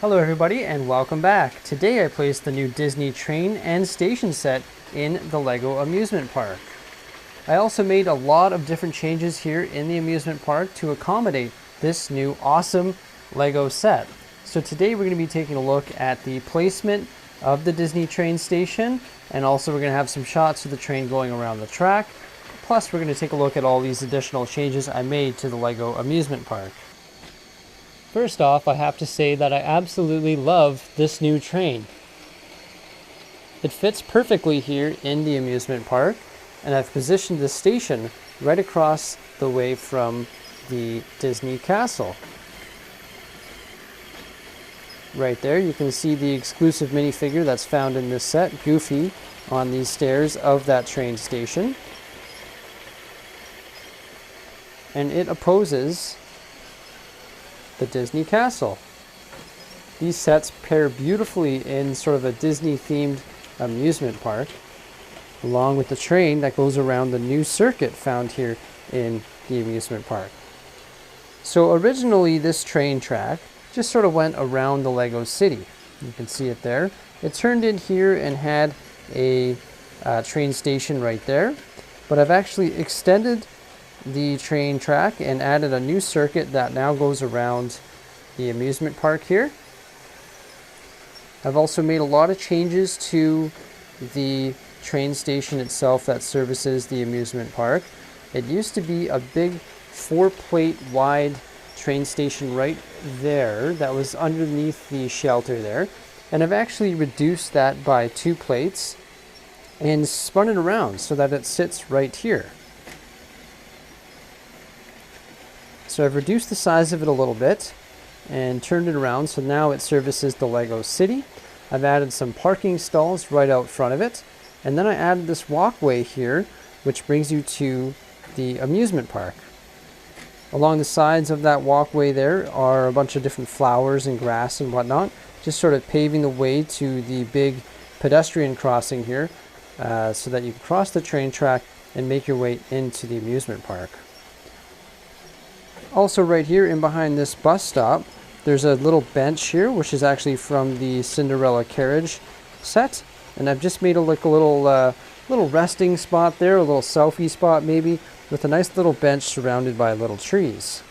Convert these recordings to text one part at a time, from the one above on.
Hello everybody and welcome back. Today I placed the new Disney train and station set in the LEGO amusement park. I also made a lot of different changes here in the amusement park to accommodate this new awesome LEGO set. So today we're going to be taking a look at the placement of the Disney train station, and also we're going to have some shots of the train going around the track. Plus we're going to take a look at all these additional changes I made to the LEGO amusement park. First off, I have to say that I absolutely love this new train. It fits perfectly here in the amusement park, and I've positioned the station right across the way from the Disney castle. Right there, you can see the exclusive minifigure that's found in this set, Goofy, on these stairs of that train station. And it opposes the Disney castle. These sets pair beautifully in sort of a Disney themed amusement park, along with the train that goes around the new circuit found here in the amusement park. So originally this train track just sort of went around the LEGO city. You can see it there. It turned in here and had a train station right there, but I've actually extended the train track and added a new circuit that now goes around the amusement park here. I've also made a lot of changes to the train station itself that services the amusement park. It used to be a big 4-plate wide train station right there that was underneath the shelter there, and I've actually reduced that by 2 plates and spun it around so that it sits right here. So I've reduced the size of it a little bit and turned it around, so now it services the LEGO city. I've added some parking stalls right out front of it, and then I added this walkway here which brings you to the amusement park. Along the sides of that walkway there are a bunch of different flowers and grass and whatnot, just sort of paving the way to the big pedestrian crossing here, so that you can cross the train track and make your way into the amusement park. Also right here in behind this bus stop, there's a little bench here, which is actually from the Cinderella carriage set. And I've just made a little resting spot there, a little selfie spot maybe, with a nice little bench surrounded by little trees.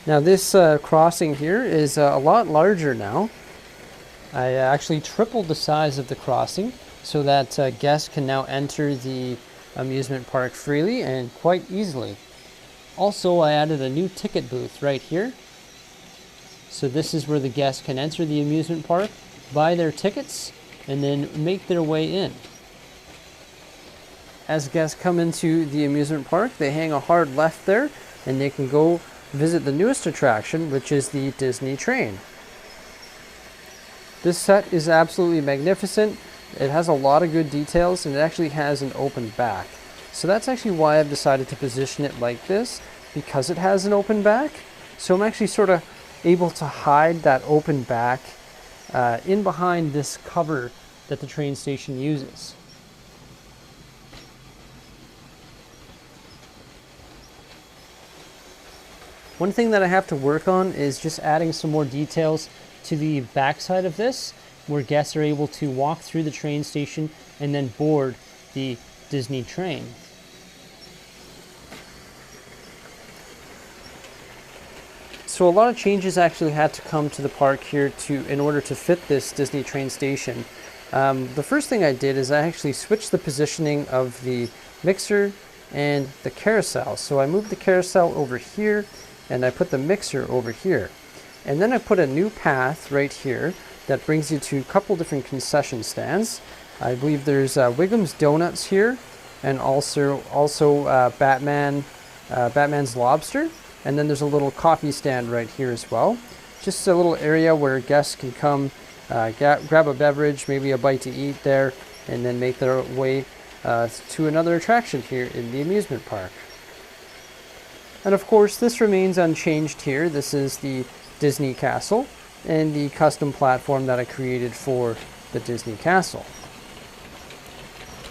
Now this crossing here is a lot larger now. I actually tripled the size of the crossing so that guests can now enter the amusement park freely and quite easily. Also, I added a new ticket booth right here. So this is where the guests can enter the amusement park, buy their tickets, and then make their way in. As guests come into the amusement park, they hang a hard left there, and they can go visit the newest attraction, which is the Disney train. This set is absolutely magnificent. It has a lot of good details, and it actually has an open back. So that's actually why I've decided to position it like this, because it has an open back. So I'm actually sort of able to hide that open back in behind this cover that the train station uses. One thing that I have to work on is just adding some more details to the backside of this, where guests are able to walk through the train station and then board the Disney train. So a lot of changes actually had to come to the park here in order to fit this Disney train station. The first thing I did is I actually switched the positioning of the mixer and the carousel. So I moved the carousel over here and I put the mixer over here. And then I put a new path right here that brings you to a couple different concession stands. I believe there's Wiggum's Donuts here, and also Batman's Lobster. And then there's a little coffee stand right here as well. Just a little area where guests can come grab a beverage, maybe a bite to eat there, and then make their way to another attraction here in the amusement park. And of course, this remains unchanged here. This is the Disney Castle and the custom platform that I created for the Disney Castle.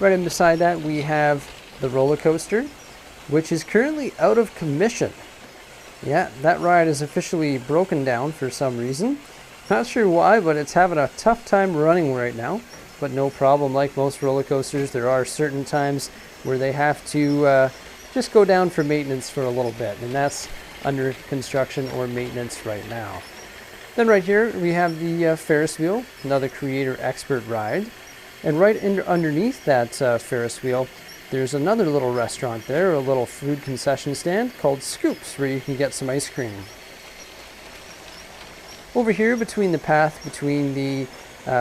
Right in beside that, we have the roller coaster, which is currently out of commission. Yeah, that ride is officially broken down for some reason. Not sure why, but it's having a tough time running right now. But no problem, like most roller coasters, there are certain times where they have to just go down for maintenance for a little bit, and that's under construction or maintenance right now. Then right here we have the Ferris wheel, another creator expert ride. And right underneath that Ferris wheel, there's another little restaurant there, a little food concession stand called Scoops, where you can get some ice cream. Over here between the path between the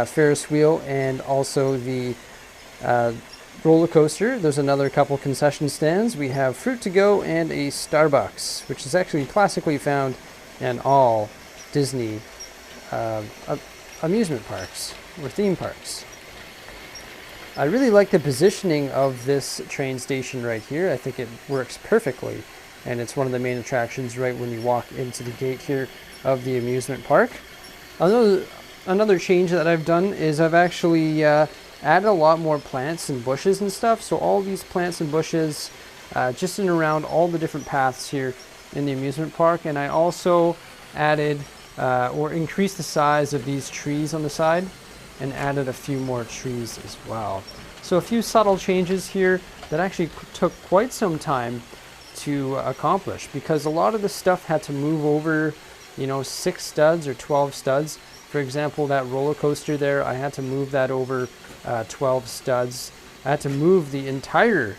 Ferris wheel and also the roller coaster, there's another couple concession stands. We have fruit to go and a Starbucks, which is actually classically found in all Disney amusement parks or theme parks. I really like the positioning of this train station right here. I think it works perfectly, and it's one of the main attractions right when you walk into the gate here of the amusement park. Another change that I've done is I've actually added a lot more plants and bushes and stuff. So all these plants and bushes just in and around all the different paths here in the amusement park. And I also added or increased the size of these trees on the side and added a few more trees as well. So a few subtle changes here that actually took quite some time to accomplish, because a lot of the stuff had to move over, 6 studs or 12 studs. For example, that roller coaster there, I had to move that over 12 studs. I had to move the entire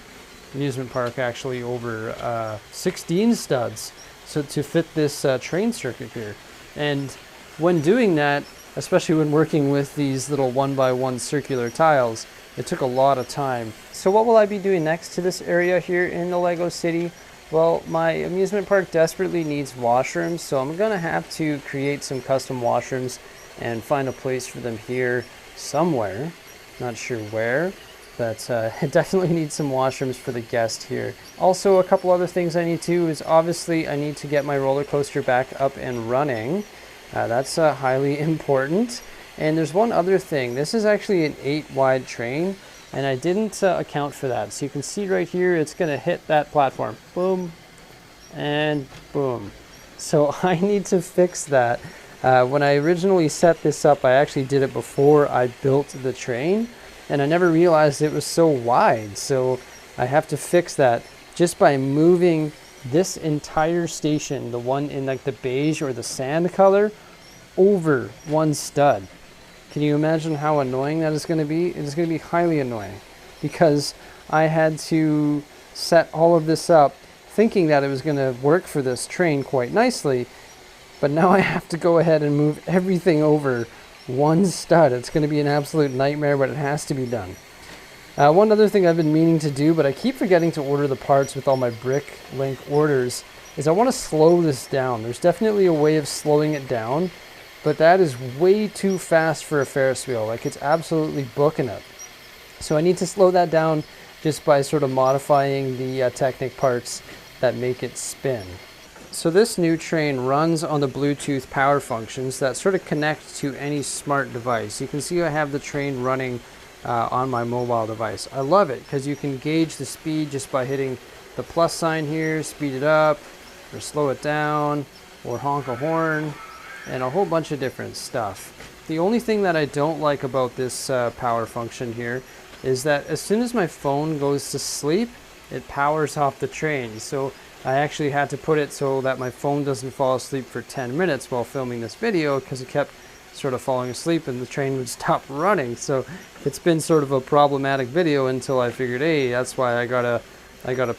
amusement park actually over 16 studs so to fit this train circuit here. And when doing that, especially when working with these little 1x1 circular tiles, it took a lot of time. So what will I be doing next to this area here in the Lego City? Well, my amusement park desperately needs washrooms, so I'm gonna have to create some custom washrooms and find a place for them here somewhere. Not sure where, but it definitely needs some washrooms for the guest here. Also, a couple other things I need to is obviously I need to get my roller coaster back up and running. That's highly important. And there's one other thing. This is actually an 8 wide train, and I didn't account for that. So you can see right here, it's gonna hit that platform. Boom, and boom. So I need to fix that. When I originally set this up, I actually did it before I built the train, and I never realized it was so wide. So I have to fix that just by moving this entire station, the one in like the beige or the sand color, over one stud. Can you imagine how annoying that is going to be? It is going to be highly annoying, because I had to set all of this up thinking that it was going to work for this train quite nicely, but now I have to go ahead and move everything over one stud. It's going to be an absolute nightmare, but it has to be done. One other thing I've been meaning to do, but I keep forgetting to order the parts with all my Bricklink orders, is I want to slow this down. There's definitely a way of slowing it down, but that is way too fast for a Ferris wheel. Like, it's absolutely booking it. So I need to slow that down just by sort of modifying the Technic parts that make it spin. So this new train runs on the Bluetooth power functions that sort of connect to any smart device. You can see I have the train running on my mobile device. I love it because you can gauge the speed just by hitting the plus sign here, speed it up or slow it down, or honk a horn, and a whole bunch of different stuff. The only thing that I don't like about this power function here is that as soon as my phone goes to sleep, it powers off the train. So I actually had to put it so that my phone doesn't fall asleep for 10 minutes while filming this video, because it kept sort of falling asleep and the train would stop running. So it's been sort of a problematic video until I figured, hey, that's why I gotta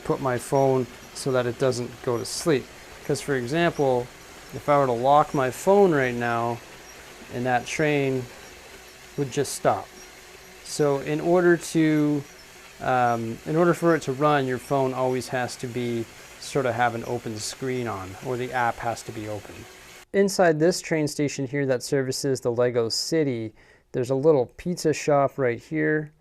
put my phone so that it doesn't go to sleep. Because for example, if I were to lock my phone right now, and that train would just stop. So in order for it to run, your phone always has to be sort of have an open screen on, or the app has to be open. Inside this train station here that services the Lego City, there's a little pizza shop right here,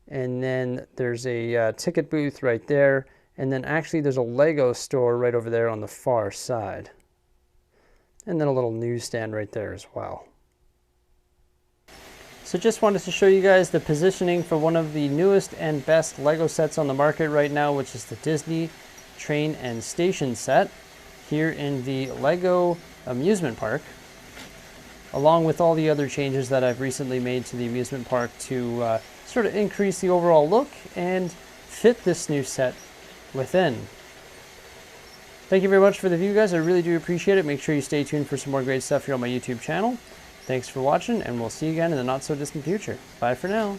and then there's a ticket booth right there, and then actually there's a Lego store right over there on the far side. And then a little newsstand right there as well. So just wanted to show you guys the positioning for one of the newest and best Lego sets on the market right now, which is the Disney Train and Station set. here in the Lego amusement park, along with all the other changes that I've recently made to the amusement park to sort of increase the overall look and fit this new set within. Thank you very much for the view, guys. I really do appreciate it. Make sure you stay tuned for some more great stuff here on my YouTube channel. Thanks for watching, and we'll see you again in the not-so-distant future. Bye for now.